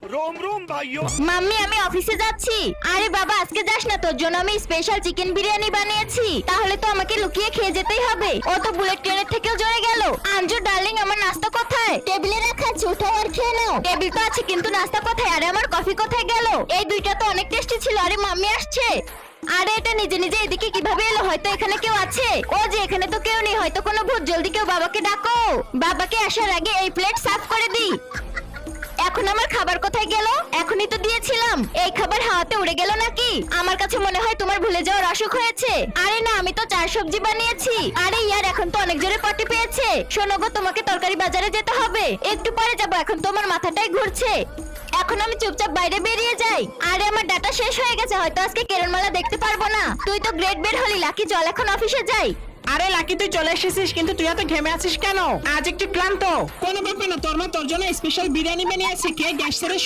रोम रोम भाइयों। মাম্মি আমি অফিসে যাচ্ছি। আরে বাবা আজকে যাস না, তোর জন্য আমি স্পেশাল চিকেন বিরিয়ানি বানিয়েছি। তাহলে তো আমাকে লুকিয়ে খেয়ে যেতেই হবে। ও তো বুলেট ট্রেনের থেকেও জোরে গেল। আঞ্জু ডার্লিং আমার নাস্তা কোথায়? টেবিলে রাখা আছে, উঠাও আর খেয়ে নাও। টেবিল তো আছে কিন্তু নাস্তা কোথায়? আরে আমার কফি কোথায় গেল? এই দুইটা তো অনেক টেস্টি ছিল। আরে মাম্মি আসছে। আরে এটা নিজে নিজে এদিকে কিভাবে এলো? হয়তো এখানে কেউ আছে। ও যে এখানে তো কেউ নেই, হয়তো কোনো ভূত। জলদি কেউ বাবাকে ডাকো। বাবাকে আসার আগে এই প্লেট সাফ করে দিই। এখন আমার খাবার কোথায় গেল? এখনই তো দিয়েছিলাম। এই খাবার হাওয়াতে উড়ে গেল নাকি? আমার কাছে মনে হয় তোমার ভুলে যাওয়ার অসুখ হয়েছে। আরে না, আমি তো 4 সবজি বানিয়েছি। আরে ইয়ার এখন তো অনেক জোরে পটি পেয়েছে। শোনো গো, তোমাকে তরকারি বাজারে যেতে হবে। একটু পরে যাবো, এখন তোমার মাথাটাই ঘুরছে। এখন আমি চুপচাপ বাইরে বেরিয়ে যাই। আরে আমার ডাটা শেষ হয়ে গেছে, হয়তো আজকে কেরণমালা দেখতে পারবো না। তুই তো গ্রেড বের হলি। লাকি চল এখন অফিসে যাই। আরে লাকি তুই চলে এসেছিস, কিন্তু তুই এত ঘেমে আছিস কেন? আজ একটু ক্লান্ত। কোনো ব্যাপার না, তোর মা তোর জন্য স্পেশাল বিরিয়ানি বানিয়েছে। কে গ্যাস ছেড়ে